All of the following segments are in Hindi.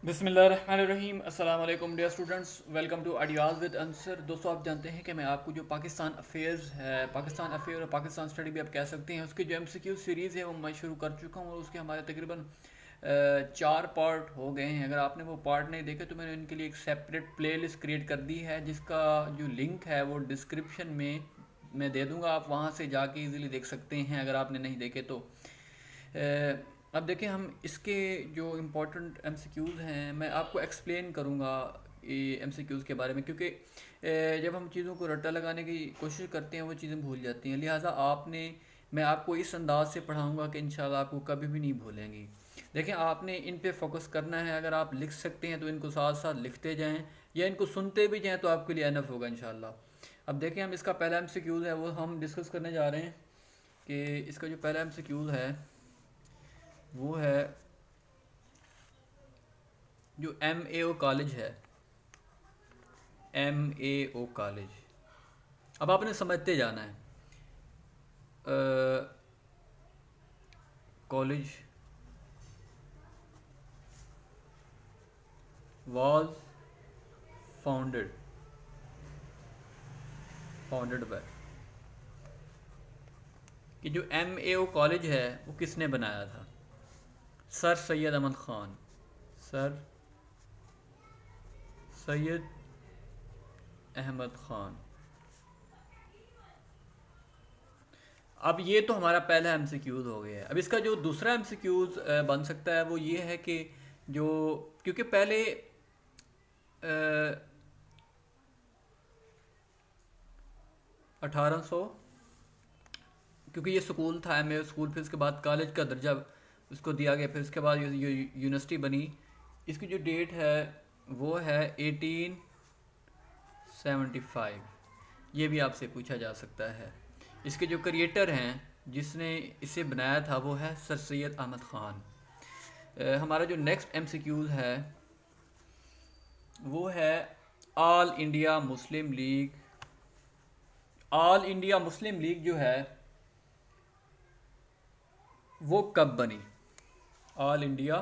बिस्मिल्लाहिर्रहमानिर्रहीम। अस्सलाम वालेकुम dear students, welcome to ideas with answer. दोस्तों, आप जानते हैं कि मैं आपको जो पाकिस्तान अफेयर्स है, पाकिस्तान अफेयर और पाकिस्तान स्टडी भी आप कह सकते हैं, उसकी जो एमसीक्यू सीरीज़ है वो मैं शुरू कर चुका हूँ और उसके हमारे तकरीबन 4 पार्ट हो गए हैं। अगर आपने वो पार्ट नहीं देखे तो मैंने इनके लिए एक सेपरेट प्लेलिस्ट क्रिएट कर दी है, जिसका जो लिंक है वो डिस्क्रिप्शन में मैं दे दूँगा। आप वहाँ से जाके इजीली देख सकते हैं अगर आपने नहीं देखे तो। अब देखिए, हम इसके जो इम्पोर्टेंट एमसीक्यूज़ हैं मैं आपको एक्सप्लेन करूँगा ये एमसीक्यूज़ के बारे में, क्योंकि जब हम चीज़ों को रट्टा लगाने की कोशिश करते हैं वो चीज़ें भूल जाती हैं। लिहाजा मैं आपको इस अंदाज से पढ़ाऊँगा कि इंशाल्लाह आपको कभी भी नहीं भूलेंगी। देखें, आपने इन पे फोकस करना है। अगर आप लिख सकते हैं तो इनको साथ साथ लिखते जाएँ, या इनको सुनते भी जाएँ तो आपके लिए एनफ होगा इंशाल्लाह। अब देखें, हम इसका पहला एमसीक्यूज़ है वो हम डिस्कस करने जा रहे हैं कि इसका जो पहला एमसीक्यूज़ है वो है जो MAO कॉलेज है, MAO कॉलेज। अब आपने समझते जाना है। College was founded founded by, कि जो MAO कॉलेज है वो किसने बनाया था? सर सैयद अहमद ख़ान। सर सैयद अहमद ख़ान। अब ये तो हमारा पहला एमसीक्यूज़ हो गया है। अब इसका जो दूसरा एमसीक्यूज़ बन सकता है वो ये है कि जो, क्योंकि पहले 1800, क्योंकि ये स्कूल था MAO स्कूल, फिर उसके बाद कॉलेज का दर्जा उसको दिया गया, फिर उसके बाद ये यूनिवर्सिटी बनी। इसकी जो डेट है वो है 1875। ये भी आपसे पूछा जा सकता है। इसके जो क्रिएटर हैं जिसने इसे बनाया था वो है सर सैयद अहमद ख़ान। हमारा जो नेक्स्ट एमसीक्यूज़ है वो है all India Muslim league. All India Muslim league जो है वो कब बनी? ऑल इंडिया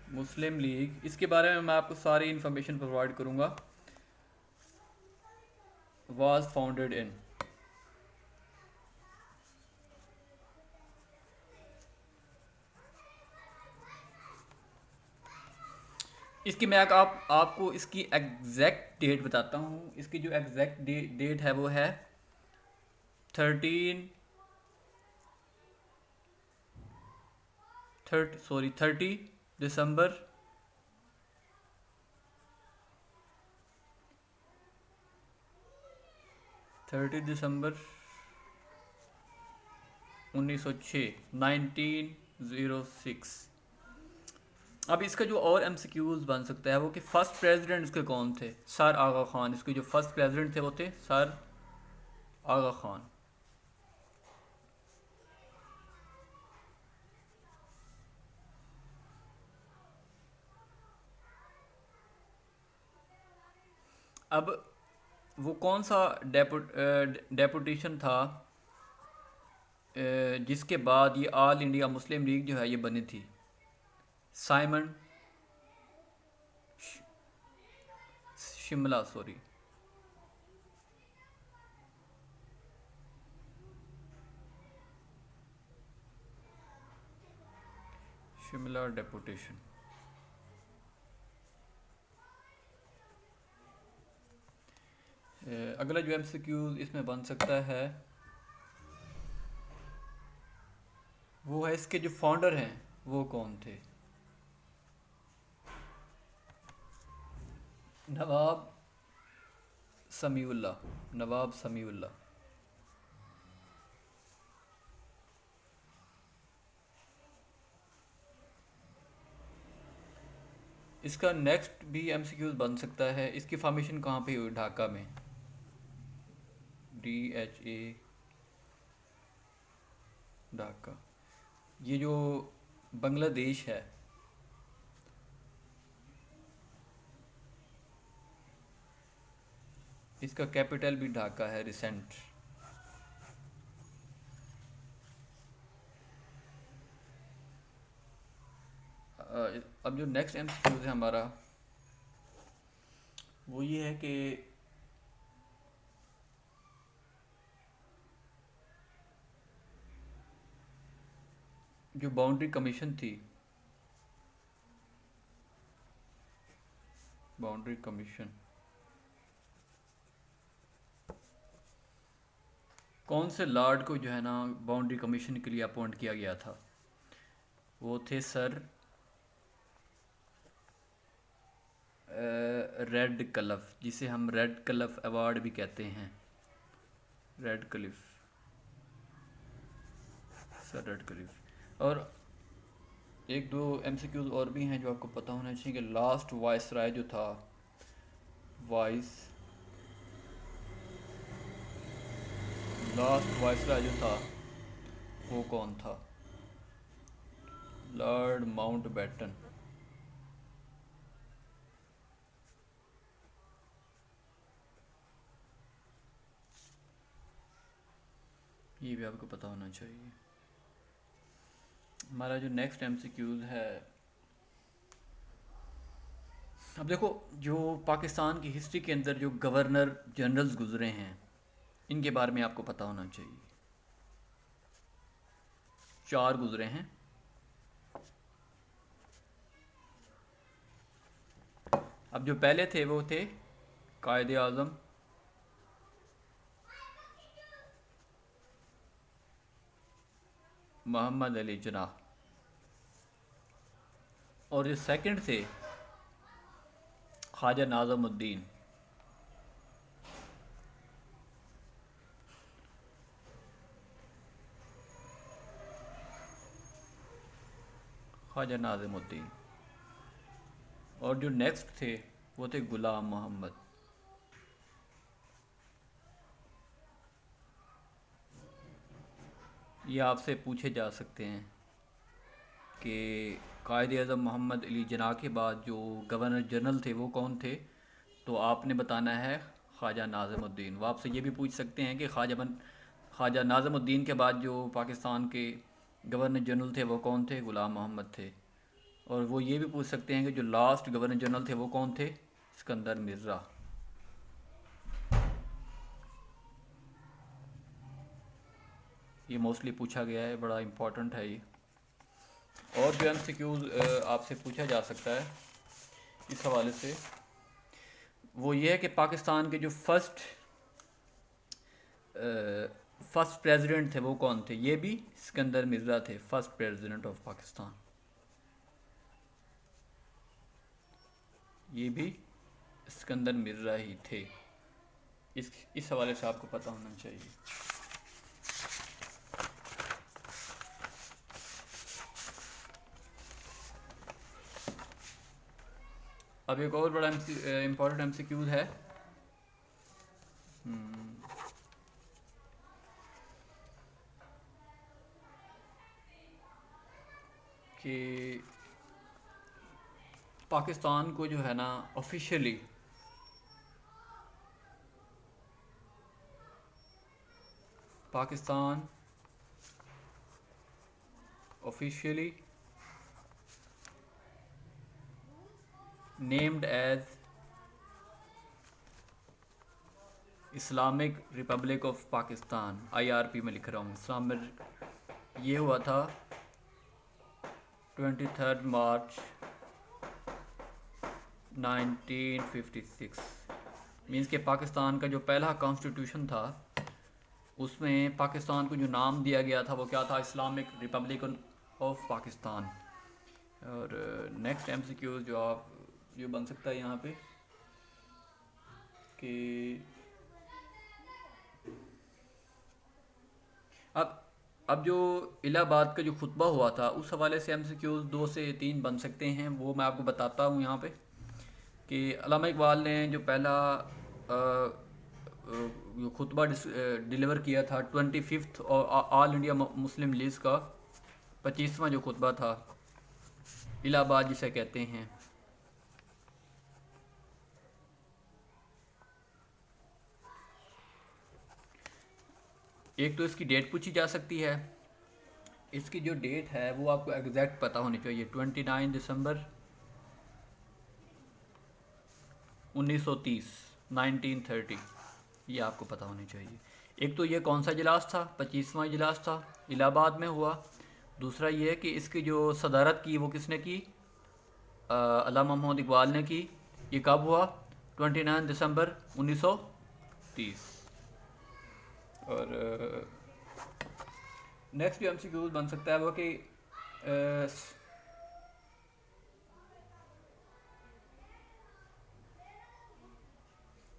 मुस्लिम लीग, इसके बारे में मैं आपको सारी इन्फॉर्मेशन प्रोवाइड करूँगा। वाज फाउंडेड इन, इसकी मैं आपको इसकी एग्जैक्ट डेट बताता हूँ। इसकी जो एग्जैक्ट डेट है वो है 13 30 दिसंबर 1906, 1906। अब इसका जो और एमसीक्यूज बन सकता है वो कि फर्स्ट प्रेसिडेंट इसके कौन थे? सर आगा खान। इसके जो फर्स्ट प्रेसिडेंट थे वो थे सर आगा खान। अब वो कौन सा डेपुटेशन था जिसके बाद ये ऑल इंडिया मुस्लिम लीग जो है ये बनी थी? Simon Shimla, sorry, Shimla deputation. अगला जो एमसीक्यू इसमें बन सकता है वो है इसके जो फाउंडर हैं वो कौन थे? नवाब समीउल्लाह, नवाब समीउल्लाह। इसका नेक्स्ट भी एमसीक्यूज बन सकता है। इसकी फॉर्मेशन कहाँ पे हुई? ढाका में, DHA, ढाका। ये जो बांग्लादेश है इसका कैपिटल भी ढाका है, रिसेंट। अब जो नेक्स्ट एमसीक्यूज है हमारा वो ये है कि जो बाउंड्री कमीशन थी, बाउंड्री कमीशन कौन से लॉर्ड को जो है ना बाउंड्री कमीशन के लिए अपॉइंट किया गया था? वो थे सर रेड क्लिफ, जिसे हम रेड क्लिफ अवार्ड भी कहते हैं। Red Cliff, sir red Cliff. और एक दो एमसीक्यूज और भी हैं जो आपको पता होना चाहिए कि लास्ट वाइसराय जो था, लास्ट वाइसराय जो था वो कौन था? Lord Mountbatten. ये भी आपको पता होना चाहिए। हमारा जो नेक्स्ट एमसीक्यूज है, अब देखो जो पाकिस्तान की हिस्ट्री के अंदर जो गवर्नर जनरल्स गुजरे हैं इनके बारे में आपको पता होना चाहिए। 4 गुजरे हैं। अब जो पहले थे वो थे कायदे आज़म, मोहम्मद अली जिन्नाह, और जो सेकंड थे ख्वाजा नाज़मुद्दीन। ख्वाजा नाज़मुद्दीन। और जो नेक्स्ट थे वो थे गुलाम मोहम्मद। ये आपसे पूछे जा सकते हैं कि कायदे-ए-आज़म मोहम्मद अली जिन्नाह के बाद जो गवर्नर जनरल थे वो कौन थे? तो आपने बताना है ख्वाजा नाज़मुद्दीन। वो आपसे ये भी पूछ सकते हैं कि ख्वाजा नाज़मुद्दीन के बाद जो पाकिस्तान के गवर्नर जनरल थे वो कौन थे? गुलाम मोहम्मद थे। और वो ये भी पूछ सकते हैं कि जो लास्ट गवर्नर जनरल थे वो कौन थे? सिकंदर मिर्ज़ा। ये मोस्टली पूछा गया है, बड़ा इम्पोर्टेंट है ये। और जो एमसीक्यूज आपसे पूछा जा सकता है इस हवाले से वो ये है कि पाकिस्तान के जो फर्स्ट प्रेसिडेंट थे वो कौन थे? ये भी सिकंदर मिर्ज़ा थे, फर्स्ट प्रेसिडेंट ऑफ पाकिस्तान। ये भी सिकंदर मिर्ज़ा ही थे। इस हवाले से आपको पता होना चाहिए। अब एक और बड़ा इम्पोर्टेंट एमसीक्यूज है कि पाकिस्तान को जो है ना officially named as Islamic Republic of Pakistan, IRP में लिख रहा हूँ इस्लामिक। ये हुआ था 23 मार्च 1956। मीन्स के पाकिस्तान का जो पहला कॉन्स्टिट्यूशन था उसमें पाकिस्तान को जो नाम दिया गया था वो क्या था? Islamic Republic of Pakistan. और नेक्स्ट MCQ जो बन सकता है यहाँ पे कि अब जो इलाहाबाद का जो खुतबा हुआ था उस हवाले से MCQ 2 से 3 बन सकते हैं। वो मैं आपको बताता हूँ यहाँ पे कि अल्लामा इकबाल ने जो पहला खुतबा डिलीवर किया था 25 और ऑल इंडिया मुस्लिम लीग का 25वां जो खुतबा था इलाहाबाद जिसे कहते हैं। एक तो इसकी डेट पूछी जा सकती है। इसकी जो डेट है वो आपको एग्जैक्ट पता होनी चाहिए। 29 दिसंबर 1930, 1930, ये आपको पता होनी चाहिए। एक तो ये कौन सा इजलास था, 25वां इजलास था, इलाहाबाद में हुआ। दूसरा ये है कि इसकी जो सदारत की वो किसने की, अल्लामा मोहम्मद इकबाल ने की। ये कब हुआ, 29 दिसंबर 1930। और नेक्स्ट जो एमसीक्यू बन सकता है वो कि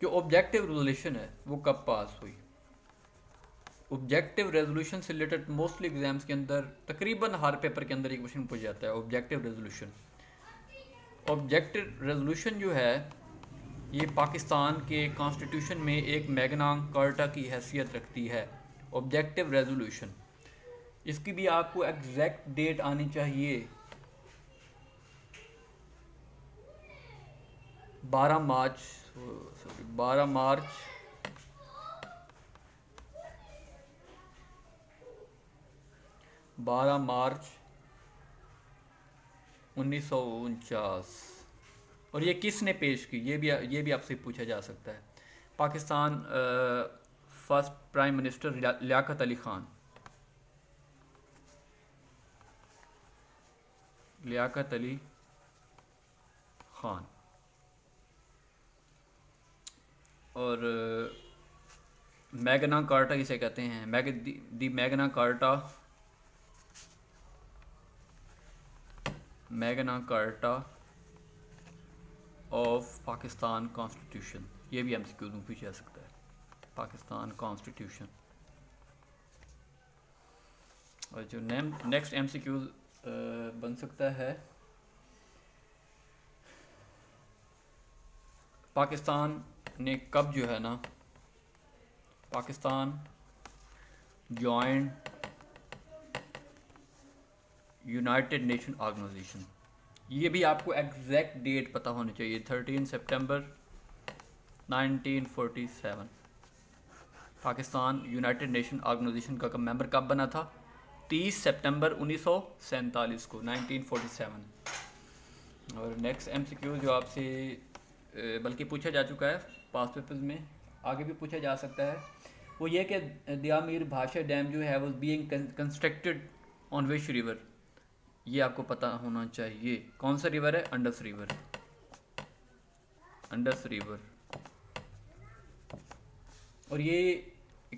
जो ऑब्जेक्टिव रेजोल्यूशन है वो कब पास हुई। ऑब्जेक्टिव रेजोल्यूशन से रिलेटेड मोस्टली एग्जाम्स के अंदर तकरीबन हर पेपर के अंदर एक क्वेश्चन पूछ जाता है, ऑब्जेक्टिव रेजोल्यूशन। ऑब्जेक्टिव रेजोल्यूशन जो है ये पाकिस्तान के कॉन्स्टिट्यूशन में एक मैग्ना कार्टा की हैसियत रखती है। ऑब्जेक्टिव रेजोल्यूशन, इसकी भी आपको एग्जैक्ट डेट आनी चाहिए, 12 मार्च, सॉरी 12 मार्च 1949। और ये किसने पेश की, ये भी आपसे पूछा जा सकता है। Pakistan first prime minister Liaquat Ali Khan, Liaquat Ali Khan. और मैग्ना कार्टा इसे कहते हैं, the Magna Carta, Magna Carta of Pakistan constitution, ये भी एमसीक्यू में पूछा जा सकता है, पाकिस्तान कॉन्स्टिट्यूशन। और जो नेक्स्ट एमसीक्यू बन सकता है, पाकिस्तान ने कब जो है ना, Pakistan joint United Nation Organization, ये भी आपको एग्जैक्ट डेट पता होनी चाहिए, 13 सितंबर 1947। पाकिस्तान यूनाइटेड नेशन ऑर्गेनाइजेशन का मेंबर कब बना था, 30 सितंबर 1947 को, 1947। और नेक्स्ट एमसीक्यू जो आपसे बल्कि पूछा जा चुका है पास्ट पेपर्स में, आगे भी पूछा जा सकता है, वो ये कि दियामीर भाषा डैम जो है वो being constructed on which river, ये आपको पता होना चाहिए। कौन सा रिवर है, अंडस रिवर, अंडस रिवर। और ये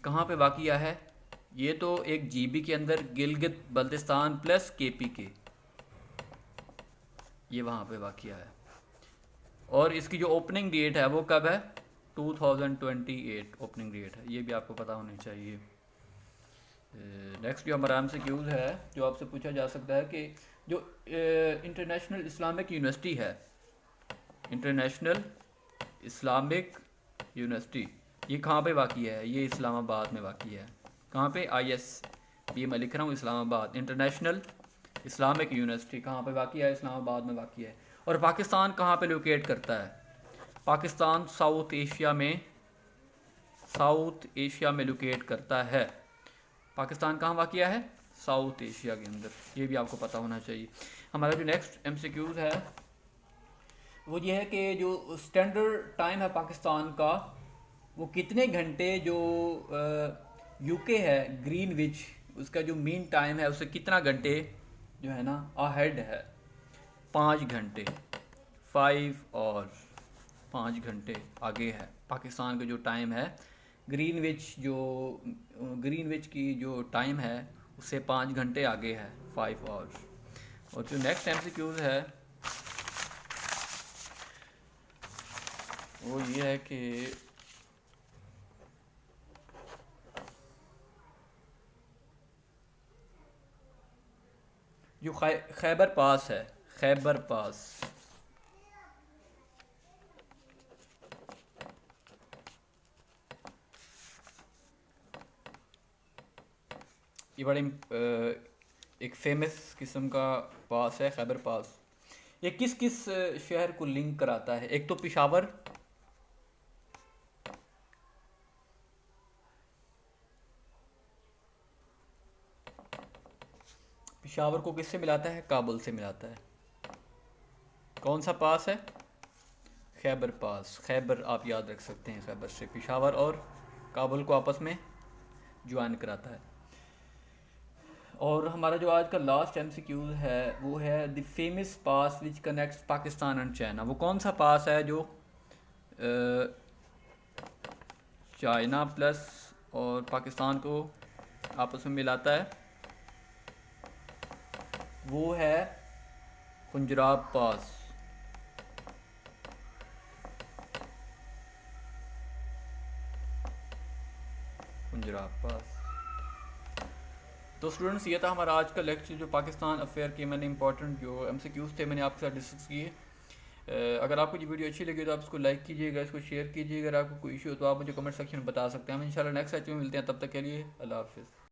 कहाँ पे वाक़िया है, ये तो एक जीबी के अंदर गिलगित बल्तिस्तान प्लस केपी के, ये वहाँ पे वाक़िया है। और इसकी जो ओपनिंग डेट है वो कब है, 2028 ओपनिंग डेट है, ये भी आपको पता होनी चाहिए। नेक्स्ट जो हमारा एमसीक्यूज़ है जो आपसे पूछा जा सकता है कि जो इंटरनेशनल इस्लामिक यूनिवर्सिटी है, इंटरनेशनल इस्लामिक यूनिवर्सिटी, ये कहाँ पे वाक़िया है, ये इस्लामाबाद में वाक़िया है। कहाँ पे, ISB मैं लिख रहा हूँ, इस्लामाबाद, इंटरनेशनल इस्लामिक यूनिवर्सिटी कहाँ पे वाक़िया है, इस्लामाबाद में वाक़िया है। और पाकिस्तान कहाँ पे लोकेट करता है, पाकिस्तान साउथ एशिया में लोकेट करता है। पाकिस्तान कहाँ वाक़िया है, साउथ एशिया के अंदर, ये भी आपको पता होना चाहिए। हमारा जो नेक्स्ट एमसीक्यूज़ है वो ये है कि जो स्टैंडर्ड टाइम है पाकिस्तान का, वो कितने घंटे, जो यूके है ग्रीनविच, उसका जो मीन टाइम है उससे कितना घंटे जो है ना अहेड है, 5 घंटे, 5 और 5 घंटे आगे है पाकिस्तान का जो टाइम है। ग्रीनविच की जो टाइम है उससे 5 घंटे आगे है, 5 और जो नेक्स्ट एमसीक्यूज़ है वो ये है कि जो खैबर पास है, खैबर पास, ये बड़े एक फेमस किस्म का पास है खैबर पास। ये किस किस शहर को लिंक कराता है, एक तो पेशावर, पेशावर को किससे मिलाता है, काबुल से मिलाता है। कौन सा पास है, खैबर पास, खैबर आप याद रख सकते हैं, खैबर से पेशावर और काबुल को आपस में ज्वाइन कराता है। और हमारा जो आज का लास्ट MCQ है वो है the famous pass which connects Pakistan and China. वो कौन सा पास है जो चाइना प्लस और पाकिस्तान को आपस में मिलाता है? वो है पंजाब पास। पंजाब पास। तो स्टूडेंट्स ये था हमारा आज का लेक्चर, जो पाकिस्तान अफेयर के मैंने इंपॉर्टेंट जो MCQs थे मैंने आपके साथ डिस्कस किए। अगर आपको ये वीडियो अच्छी लगी तो आप इसको लाइक कीजिएगा, इसको शेयर कीजिएगा। अगर आपको कोई इशू हो तो आप मुझे कमेंट सेक्शन में बता सकते हैं। हम इंशाल्लाह नेक्स्ट लेक्चर में मिलते हैं, तब तक के लिए अल्लाह हाफिज़।